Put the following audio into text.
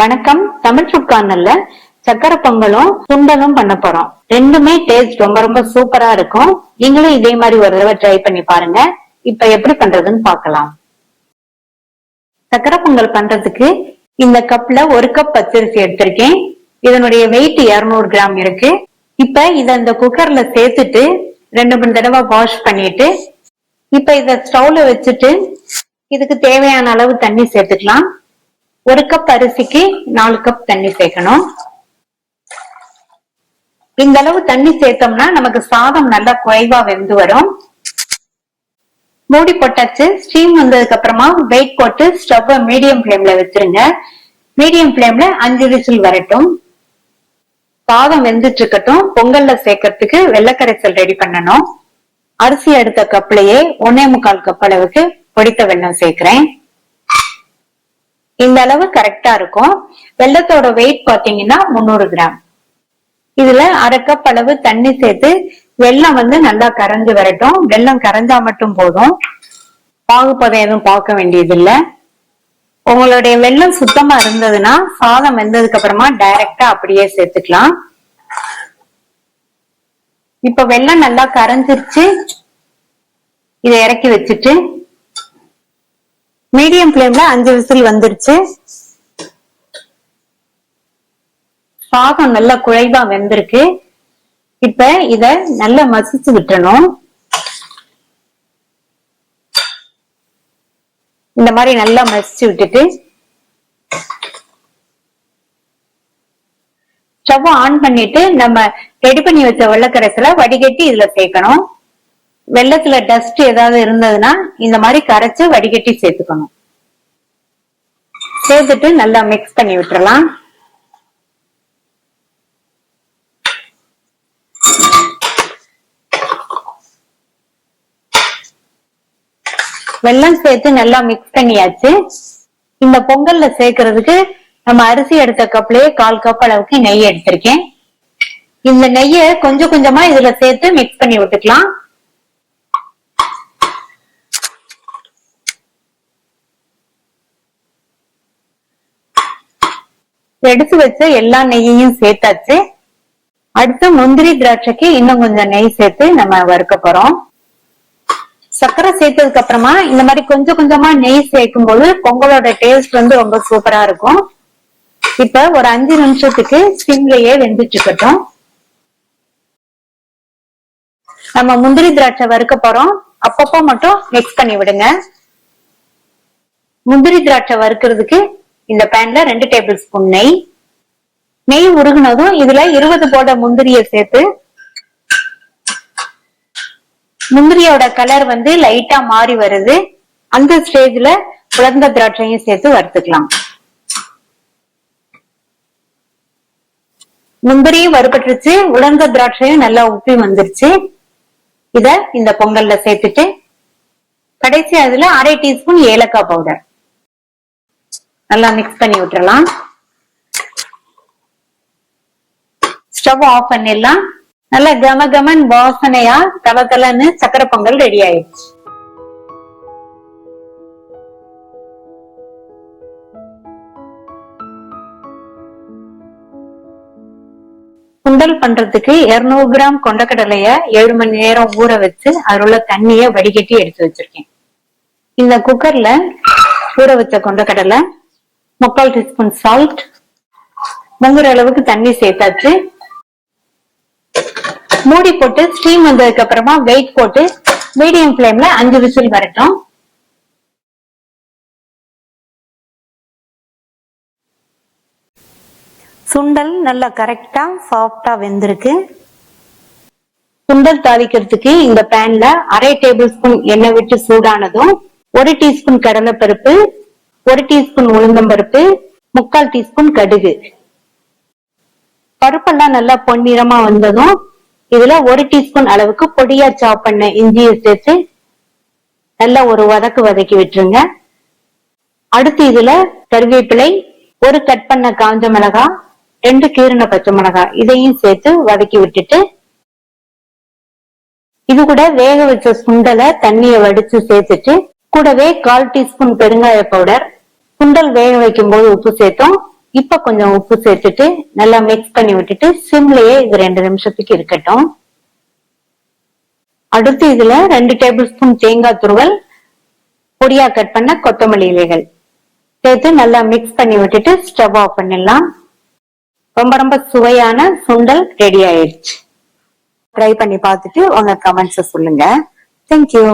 வணக்கம். தமிழ் ஃபுட் கார்னர்ல சக்கரை பொங்கலும் சுண்டலும் பண்ண போறோம். ரெண்டுமே டேஸ்ட் ரொம்ப ரொம்ப சூப்பரா இருக்கும். நீங்களும் இதே மாதிரி ஒரு தடவை ட்ரை பண்ணி பாருங்க. இப்ப எப்படி பண்றதுன்னு பார்க்கலாம். சக்கரை பொங்கல் பண்றதுக்கு இந்த கப்ல 1 கப் பச்சரிசி எடுத்திருக்கேன். இதனுடைய வெயிட் 200 கிராம் இருக்கு. இப்ப இத இந்த குக்கர்ல சேர்த்துட்டு 2-3 தடவை வாஷ் பண்ணிட்டு இப்ப இத ஸ்டவ்ல வச்சுட்டு இதுக்கு தேவையான அளவு தண்ணி சேர்த்துக்கலாம். 1 கப் அரிசிக்கு 4 கப் தண்ணி சேர்க்கணும். இந்த அளவு தண்ணி சேர்த்தோம்னா நமக்கு சாதம் நல்லா குறைவா வெந்து வரும். மூடி போட்டாச்சு. ஸ்டீம் வந்ததுக்கு அப்புறமா வெயிட் போட்டு ஸ்டவ் மீடியம் ஃபிளேம்ல வச்சிருங்க. மீடியம் ஃபிளேம்ல 5 விசில் வரட்டும். சாதம் வெந்துட்டு இருக்கட்டும். பொங்கல்ல சேர்க்கறதுக்கு வெள்ளக்கரைசல் ரெடி பண்ணணும். அரிசி எடுத்த கப்லயே 1.25 கப் அளவுக்கு பொடித்த வெல்லம் சேர்க்கிறேன். இந்த அளவு கரெக்டா இருக்கும். வெல்லத்தோட வெயிட் பாத்தீங்கன்னா 300 கிராம். இதுல 1/2 கப் அளவு தண்ணி சேர்த்து வெல்லம் நல்லா கரைஞ்சு வரட்டும். வெல்லம் கரைஞ்சா மட்டும் போதும். பாகுபதம் எதுவும் பார்க்க வேண்டியது இல்ல. உங்களுடைய வெல்லம் சுத்தமா இருந்ததுன்னா சாதம் வெந்ததுக்கு அப்புறமா டைரக்டா அப்படியே சேர்த்துக்கலாம். இப்ப வெல்லம் நல்லா கரைஞ்சிருச்சு. இதை இறக்கி வச்சுட்டு மீடியம் ஃபிளேம்ல 5 விசில் வந்துருச்சு. சாதம் நல்லா குழைவா வெந்திருக்கு. இப்ப இத நல்லா மசிச்சு விட்டுறணும். இந்த மாதிரி நல்லா மசிச்சு விட்டுட்டு ஸ்டவ் ஆன் பண்ணிட்டு நம்ம ரெடி பண்ணி வச்ச வெள்ளக்கரைசலை வடிகட்டி இதுல சேர்க்கணும். வெள்ளத்துல டஸ்ட் ஏதாவது இருந்ததுன்னா இந்த மாதிரி கரைச்சு வடிகட்டி சேர்த்துக்கணும். சேர்த்துட்டு நல்லா மிக்ஸ் பண்ணி விட்டுறலாம். வெல்லம் சேர்த்து நல்லா மிக்ஸ் பண்ணியாச்சு. இந்த பொங்கல்ல சேர்க்கறதுக்கு நம்ம அரிசி எடுத்த கப்லயே 1/4 கப் அளவுக்கு நெய் எடுத்திருக்கேன். இந்த நெய்யை கொஞ்சம் கொஞ்சமா இதுல சேர்த்து மிக்ஸ் பண்ணி விட்டுக்கலாம். எடுத்து வச்ச எல்லா நெய்யையும் சேர்த்தாச்சு. அடுத்து முந்திரி திராட்சைக்கு இன்னும் கொஞ்சம் நெய் சேர்த்து நம்ம வறுக்க போறோம். சர்க்கரை சேர்த்ததுக்கு அப்புறமா இந்த மாதிரி கொஞ்சம் கொஞ்சமா நெய் சேர்க்கும் போது பொங்கலோட டேஸ்ட் ரொம்ப சூப்பரா இருக்கும். இப்ப ஒரு 5 நிமிஷத்துக்கு சிம்லயே வெந்துட்டு இருக்கட்டும். நம்ம முந்திரி திராட்சை வறுக்க போறோம். அப்பப்போ மட்டும் மிக்ஸ் பண்ணி விடுங்க. முந்திரி திராட்சை வறுக்கிறதுக்கு இந்த பேன்ல 2 டேபிள் ஸ்பூன் நெய் உருகுனதும் இதுல 20 போட முந்திரிய சேர்த்து முந்திரியோட கலர் லைட்டா மாறி வருது. அந்த ஸ்டேஜ்ல உலர்ந்த திராட்சையும் சேர்த்து வறுத்துக்கலாம். முந்திரியும் வறுபட்டுருச்சு. உலர்ந்த திராட்சையும் நல்லா உப்பி வந்துருச்சு. இத இந்த பொங்கல்ல சேர்த்துட்டு கடைசி அதுல 1/2 டீஸ்பூன் ஏலக்காய் பவுடர் நல்லா மிக்ஸ் பண்ணி விட்டுறலாம். ஸ்டவ் ஆஃப் பண்ணிடலாம். நல்லா கமகமன் வாசனையா தலன்னு சக்கரை பொங்கல் ரெடி ஆயிடுச்சு. சுண்டல் பண்றதுக்கு 200 கிராம் கொண்டக்கடலைய 7 மணி நேரம் ஊற வச்சு அதுல உள்ள தண்ணிய வடிகட்டி எடுத்து வச்சிருக்கேன். இந்த குக்கர்ல ஊற வச்ச கொண்டக்கடலை 3/4 டீஸ்பூன் சால்ட், முங்குற அளவுக்கு தண்ணி சேர்த்தாச்சு. மூடி போட்டு ஸ்டீம் வந்ததுக்கு அப்புறமா வெயிட் போட்டு மீடியம் ஃபிளேம்ல 5 விசில் வரட்டும். சுண்டல் நல்லா கரெக்டா சாஃப்டா வெந்திருக்கு. சுண்டல் தாளிக்கிறதுக்கு இந்த பேன்ல 1/2 டேபிள் ஸ்பூன் எண்ணெய் விட்டு சூடானதும் 1 டீஸ்பூன் கடலைப்பருப்பு, 1 டீஸ்பூன் உளுந்தம்பருப்பு, 3/4 டீஸ்பூன் கடுகு. பருப்பெல்லாம் நல்லா பொன்னிறமா வந்ததும் இதுல 1 டீஸ்பூன் அளவுக்கு பொடியா சாப் பண்ண இஞ்சியை சேர்த்து நல்லா ஒரு வதக்கி விட்டுருங்க. அடுத்து இதுல கருவேப்பிலை, 1 கட் பண்ண காஞ்ச மிளகாய், 2 கீறின பச்சை மிளகாய் இதையும் சேர்த்து வதக்கி விட்டுட்டு இது கூட வேக வச்ச சுண்டலை தண்ணியை வடிச்சு சேர்த்துட்டு கூடவே 1/4 டீஸ்பூன் பெருங்காய பவுடர், சுண்டல் வேக வைக்கும் போது உப்பு சேர்த்தோம். இப்ப கொஞ்சம் உப்பு சேர்த்துட்டு நல்லா மிக்ஸ் பண்ணி விட்டுட்டு சிம்லயே இது 2 நிமிஷத்துக்கு இருக்கட்டும். அடுத்து இதுல 2 டேபிள் ஸ்பூன் தேங்காய் துருவல், பொடியா கட் பண்ண கொத்தமல்லி இலைகள் சேர்த்து நல்லா மிக்ஸ் பண்ணி விட்டுட்டு ஸ்டவ் ஆஃப் பண்ணிடலாம். ரொம்ப ரொம்ப சுவையான சுண்டல் ரெடி ஆயிடுச்சு. ட்ரை பண்ணி பார்த்துட்டு உங்க கமெண்ட்ஸ் சொல்லுங்க. தேங்க்யூ.